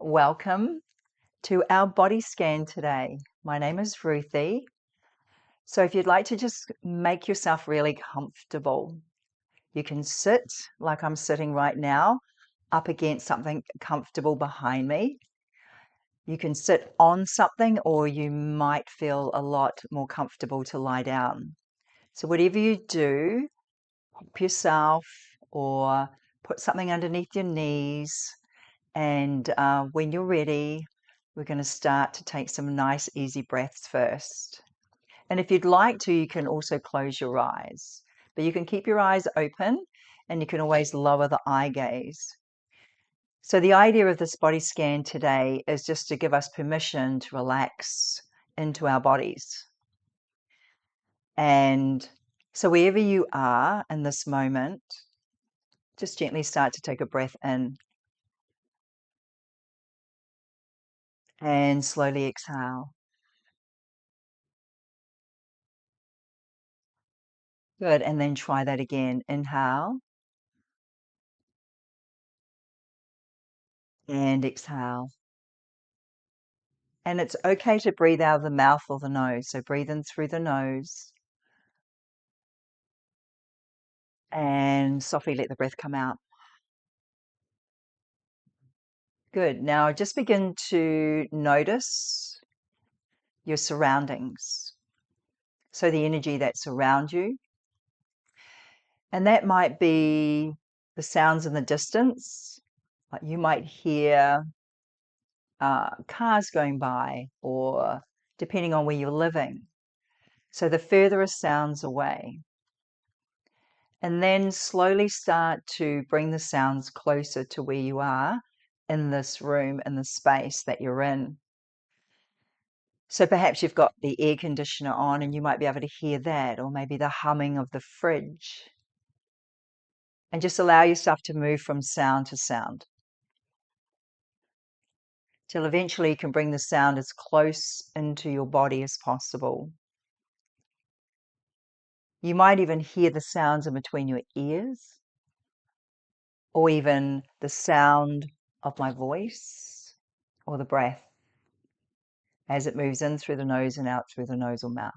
Welcome to our body scan today. My name is Ruthie. So if you'd like to just make yourself really comfortable, you can sit like I'm sitting right now, up against something comfortable behind me. You can sit on something, or you might feel a lot more comfortable to lie down. So whatever you do, pop yourself or put something underneath your knees. And when you're ready, we're going to start to take some nice, easy breaths first. And if you'd like to, you can also close your eyes. But you can keep your eyes open, and you can always lower the eye gaze. So the idea of this body scan today is just to give us permission to relax into our bodies. And so wherever you are in this moment, just gently start to take a breath in. And slowly exhale. Good, and then try that again. Inhale. And exhale. And it's okay to breathe out of the mouth or the nose. So breathe in through the nose. And softly let the breath come out. Good. Now just begin to notice your surroundings. So the energy that surrounds you. And that might be the sounds in the distance. Like you might hear cars going by, or depending on where you're living. So the furthest sounds away. And then slowly start to bring the sounds closer to where you are in this room, in the space that you're in. So perhaps you've got the air conditioner on and you might be able to hear that, or maybe the humming of the fridge. And just allow yourself to move from sound to sound, till eventually you can bring the sound as close into your body as possible. You might even hear the sounds in between your ears, or even the sound of my voice or the breath as it moves in through the nose and out through the nose or mouth.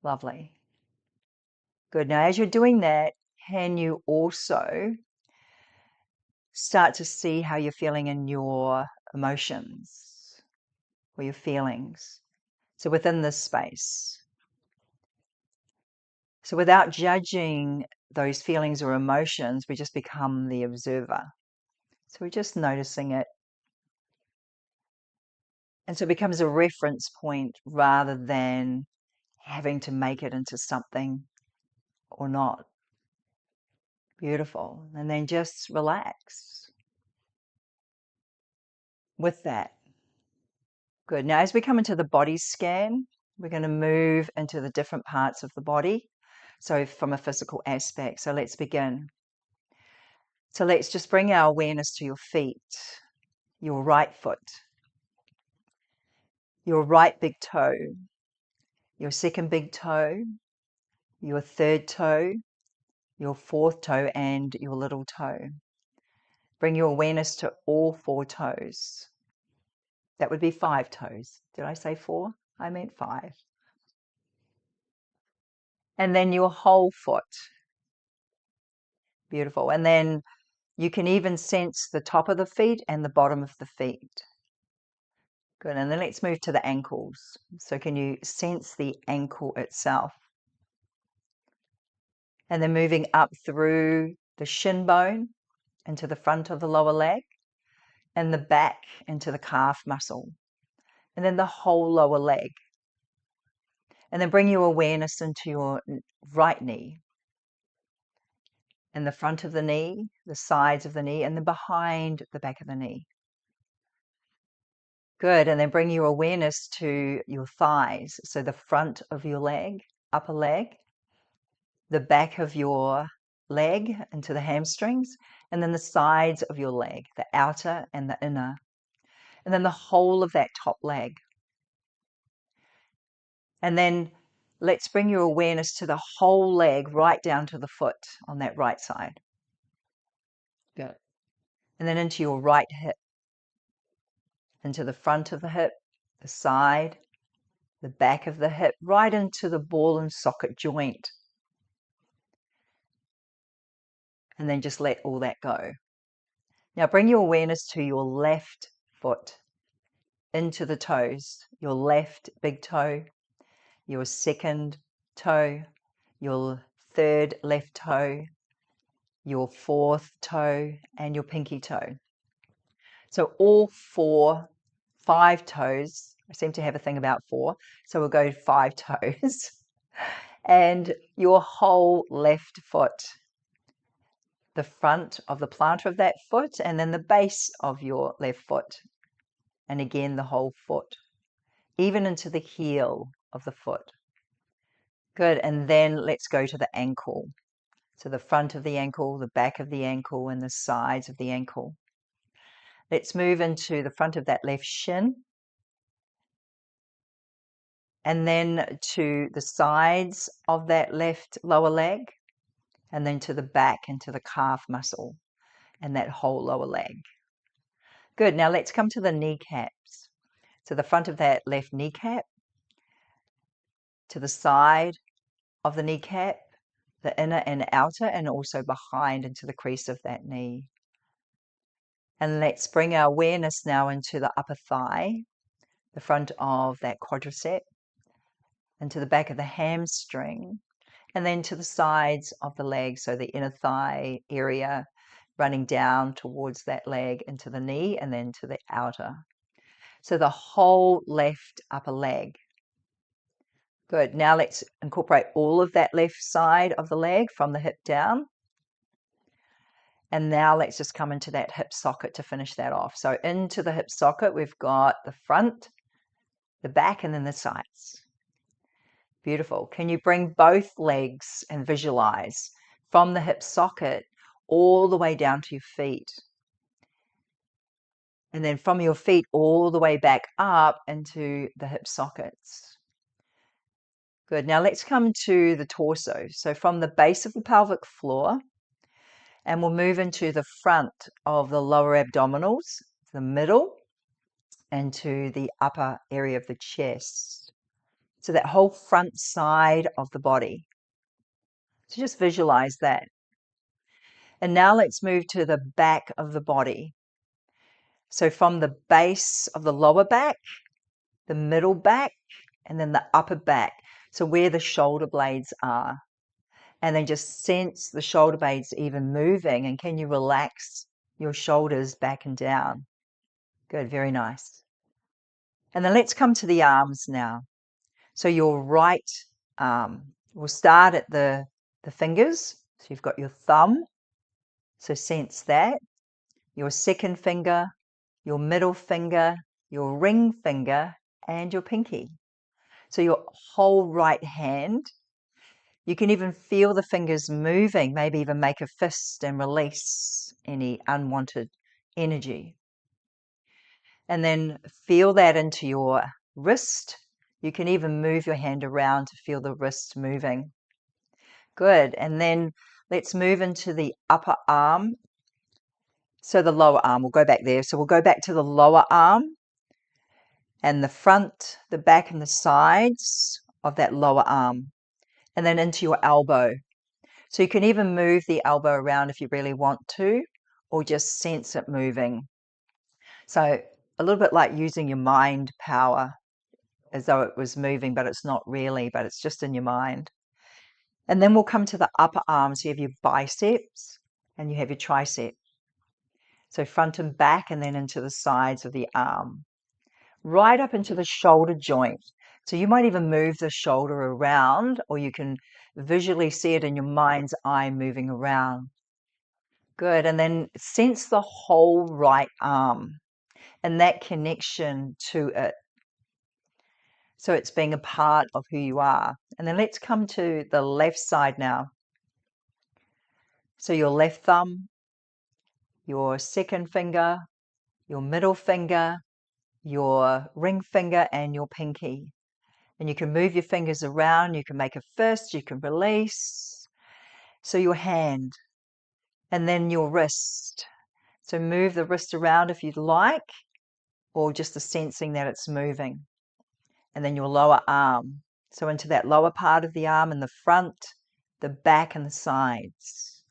Lovely. Good. Now, as you're doing that, can you also start to see how you're feeling in your emotions or your feelings? So within this space. So without judging those feelings or emotions, we just become the observer. So we're just noticing it. And so it becomes a reference point rather than having to make it into something or not. Beautiful. And then just relax with that. Good. Now, as we come into the body scan, we're going to move into the different parts of the body. So from a physical aspect. So let's begin. So let's just bring our awareness to your feet, your right foot, your right big toe, your second big toe, your third toe, your fourth toe, and your little toe. Bring your awareness to all four toes. That would be 5 toes. Did I say 4? I meant 5. And then your whole foot. Beautiful. And then you can even sense the top of the feet and the bottom of the feet. Good. And then let's move to the ankles. So can you sense the ankle itself? And then moving up through the shin bone into the front of the lower leg, and the back into the calf muscle, and then the whole lower leg. And then bring your awareness into your right knee, and the front of the knee, the sides of the knee, and then behind the back of the knee. Good. And then bring your awareness to your thighs. So the front of your leg, upper leg, the back of your leg into the hamstrings, and then the sides of your leg, the outer and the inner, and then the whole of that top leg. And then let's bring your awareness to the whole leg right down to the foot on that right side. Good. And then into your right hip, into the front of the hip, the side, the back of the hip, right into the ball and socket joint. And then just let all that go. Now bring your awareness to your left foot, into the toes, your left big toe, your second toe, your third left toe, your fourth toe, and your pinky toe. So all 5 toes. I seem to have a thing about 4, so we'll go 5 toes. And your whole left foot, the front of the plantar of that foot, and then the base of your left foot. And again, the whole foot, even into the heel of the foot. Good, and then let's go to the ankle. So the front of the ankle, the back of the ankle, and the sides of the ankle. Let's move into the front of that left shin, and then to the sides of that left lower leg, and then to the back and to the calf muscle and that whole lower leg. Good. Now let's come to the kneecaps. So the front of that left kneecap, to the side of the kneecap, the inner and outer, and also behind into the crease of that knee. And let's bring our awareness now into the upper thigh, the front of that quadricep, into the back of the hamstring, and then to the sides of the leg, so the inner thigh area running down towards that leg into the knee and then to the outer. So the whole left upper leg. Good. Now let's incorporate all of that left side of the leg from the hip down. And now let's just come into that hip socket to finish that off. So into the hip socket, we've got the front, the back, and then the sides. Beautiful. Can you bring both legs and visualize from the hip socket all the way down to your feet? And then from your feet all the way back up into the hip sockets. Good. Now let's come to the torso. So from the base of the pelvic floor, and we'll move into the front of the lower abdominals, the middle, and to the upper area of the chest. So that whole front side of the body. So just visualize that. And now let's move to the back of the body. So from the base of the lower back, the middle back, and then the upper back. So where the shoulder blades are. And then just sense the shoulder blades even moving. And can you relax your shoulders back and down? Good, very nice. And then let's come to the arms now. So your right arm. We'll start at the fingers. So you've got your thumb. So sense that. Your second finger, your middle finger, your ring finger, and your pinky. So your whole right hand. You can even feel the fingers moving, maybe even make a fist and release any unwanted energy. And then feel that into your wrist. You can even move your hand around to feel the wrist moving. Good. And then let's move into the upper arm. So the lower arm, we'll go back there. So we'll go back to the lower arm and the front, the back, and the sides of that lower arm. And then into your elbow. So you can even move the elbow around if you really want to, or just sense it moving. So a little bit like using your mind power as though it was moving, but it's not really, but it's just in your mind. And then we'll come to the upper arm. So you have your biceps and you have your tricep. So front and back, and then into the sides of the arm. Right up into the shoulder joint. So you might even move the shoulder around, or you can visually see it in your mind's eye moving around. Good. And then sense the whole right arm and that connection to it. So it's being a part of who you are. And then let's come to the left side now. So your left thumb, your second finger, your middle finger, your ring finger, and your pinky. And you can move your fingers around. You can make a fist. You can release. So your hand, and then your wrist. So move the wrist around if you'd like. or just the sensing that it's moving. And then your lower arm. So into that lower part of the arm in the front, the back and the sides.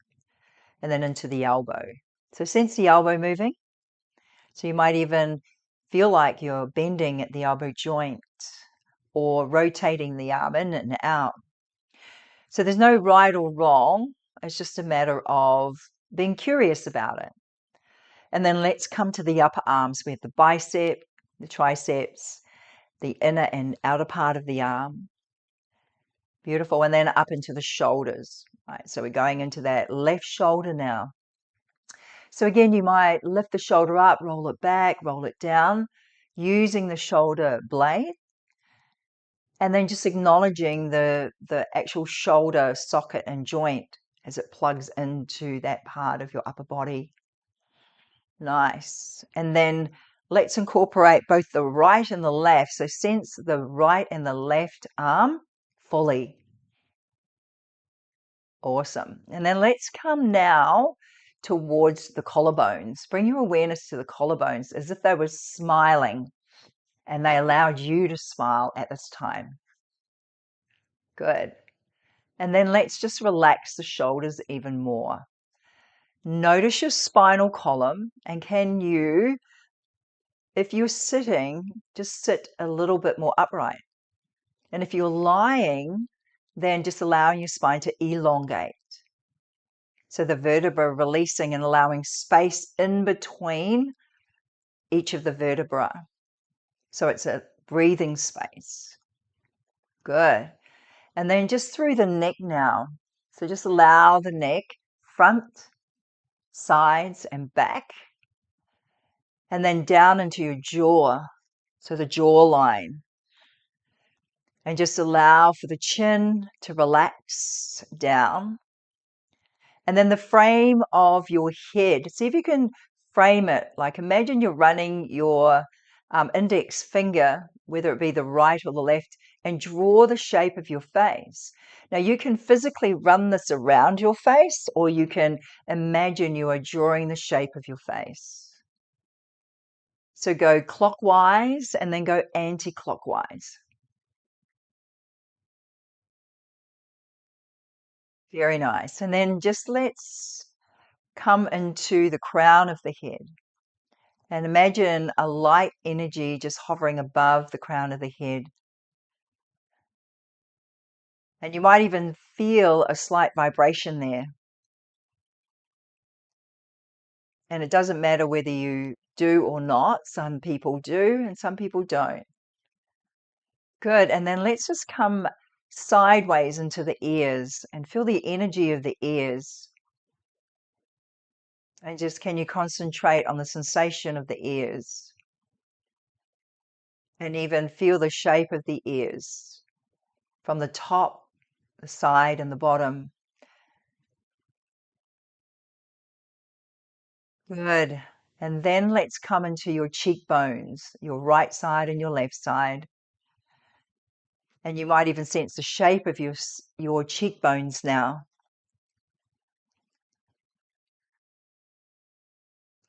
And then into the elbow. So sense the elbow moving. So you might even feel like you're bending at the elbow joint or rotating the arm in and out. So there's no right or wrong. It's just a matter of being curious about it. And then let's come to the upper arms. We have the bicep, the triceps, the inner and outer part of the arm. Beautiful. And then up into the shoulders. Right. So we're going into that left shoulder now. So again, you might lift the shoulder up, roll it back, roll it down, using the shoulder blade. And then just acknowledging the actual shoulder socket and joint as it plugs into that part of your upper body. Nice. And then let's incorporate both the right and the left. So sense the right and the left arm fully. Awesome. And then let's come now towards the collarbones. Bring your awareness to the collarbones as if they were smiling and they allowed you to smile at this time. Good. And then let's just relax the shoulders even more. Notice your spinal column, and can you, if you're sitting, just sit a little bit more upright. And if you're lying, then just allowing your spine to elongate. So the vertebra releasing and allowing space in between each of the vertebrae. So it's a breathing space. Good. And then just through the neck now. So just allow the neck, front, sides and back. And then down into your jaw. So the jawline. And just allow for the chin to relax down. And then the frame of your head. See if you can frame it. Like imagine you're running your index finger, whether it be the right or the left, and draw the shape of your face. Now you can physically run this around your face, or you can imagine you are drawing the shape of your face. So go clockwise and then go anti-clockwise. Very nice. And then just let's come into the crown of the head. And imagine a light energy just hovering above the crown of the head. And you might even feel a slight vibration there. And it doesn't matter whether you do or not. Some people do and some people don't. Good. And then let's just come sideways into the ears and feel the energy of the ears. And just can you concentrate on the sensation of the ears? And even feel the shape of the ears from the top, the side, and the bottom. Good. And then let's come into your cheekbones, your right side and your left side. And you might even sense the shape of your cheekbones now.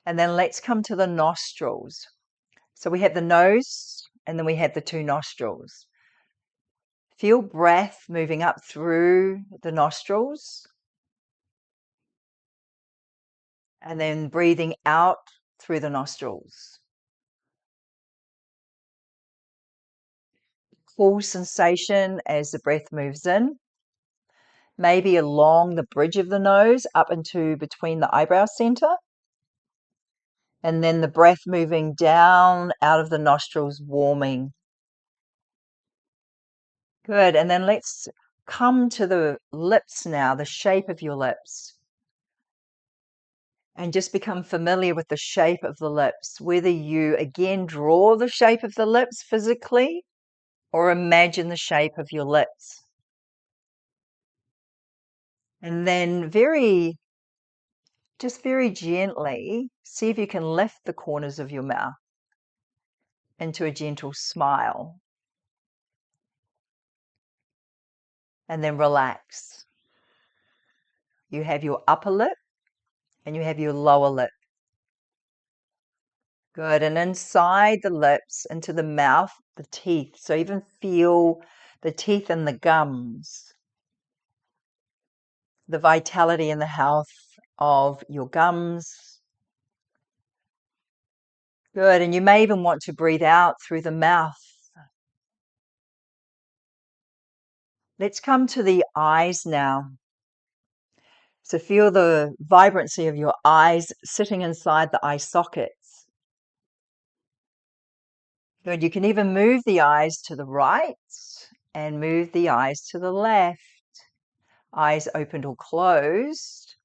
And then let's come to the nostrils. So we have the nose and then we have the two nostrils. Feel breath moving up through the nostrils. And then breathing out through the nostrils. Cool sensation as the breath moves in. Maybe along the bridge of the nose up into between the eyebrow center. And then the breath moving down out of the nostrils, warming. Good. And then let's come to the lips now, the shape of your lips. And just become familiar with the shape of the lips, whether you again draw the shape of the lips physically or imagine the shape of your lips. And then just very gently, see if you can lift the corners of your mouth into a gentle smile. And then relax. You have your upper lip and you have your lower lip. Good. And inside the lips, into the mouth, the teeth. So even feel the teeth and the gums, the vitality and the health of your gums. Good. And you may even want to breathe out through the mouth. Let's come to the eyes now. So feel the vibrancy of your eyes sitting inside the eye sockets. Good. You can even move the eyes to the right and move the eyes to the left. Eyes opened or closed.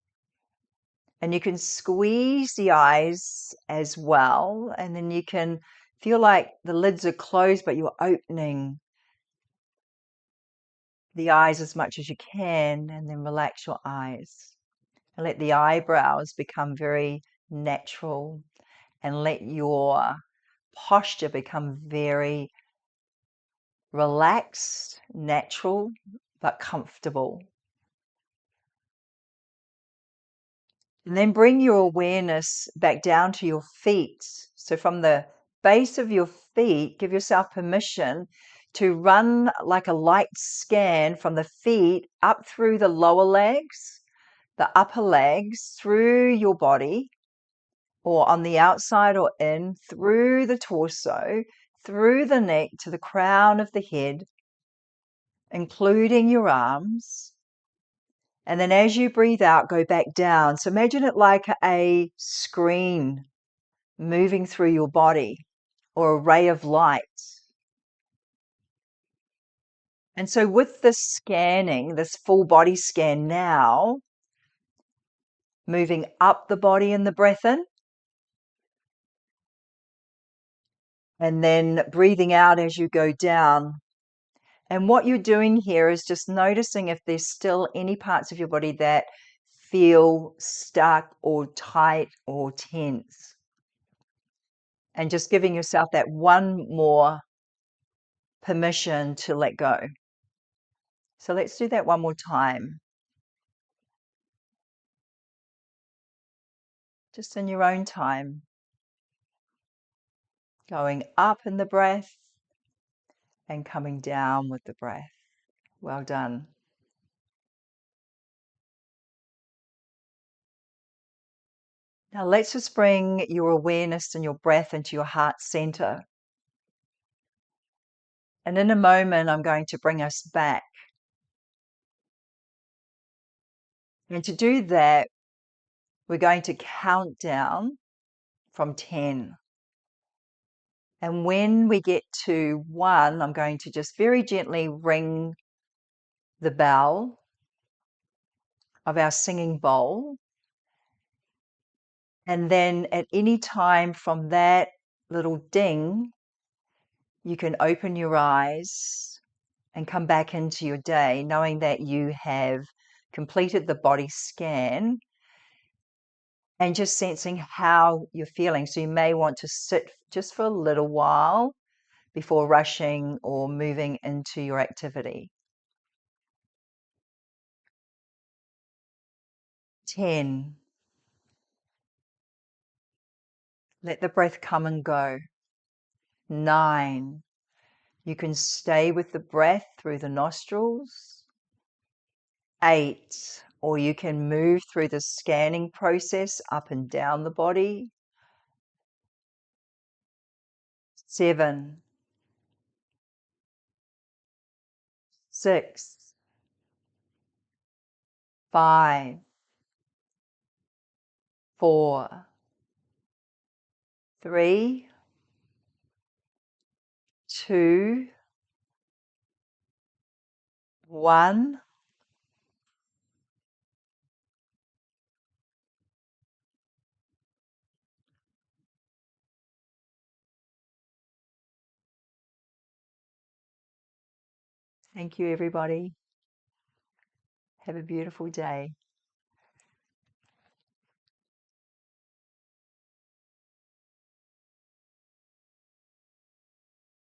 And you can squeeze the eyes as well. And then you can feel like the lids are closed, but you're opening the eyes as much as you can. And then relax your eyes. And let the eyebrows become very natural. And let your posture become very relaxed, natural, but comfortable. And then bring your awareness back down to your feet. So from the base of your feet, give yourself permission to run like a light scan from the feet up through the lower legs, the upper legs, through your body, or on the outside or in, through the torso, through the neck to the crown of the head, including your arms. And then as you breathe out, go back down. So imagine it like a screen moving through your body or a ray of light. And so with this scanning, this full body scan now, moving up the body in the breath in, and then breathing out as you go down. And what you're doing here is just noticing if there's still any parts of your body that feel stuck or tight or tense. And just giving yourself that one more permission to let go. So let's do that one more time. Just in your own time. Going up in the breath and coming down with the breath. Well done. Now let's just bring your awareness and your breath into your heart center. And in a moment, I'm going to bring us back. And to do that, we're going to count down from 10. And when we get to 1, I'm going to just very gently ring the bell of our singing bowl. And then at any time from that little ding, you can open your eyes and come back into your day, knowing that you have completed the body scan and just sensing how you're feeling. So you may want to sit just for a little while before rushing or moving into your activity. 10. Let the breath come and go. 9. You can stay with the breath through the nostrils. 8. Or you can move through the scanning process up and down the body. 7. 6. 5. 4. 3. 2. 1. Thank you, everybody. Have a beautiful day.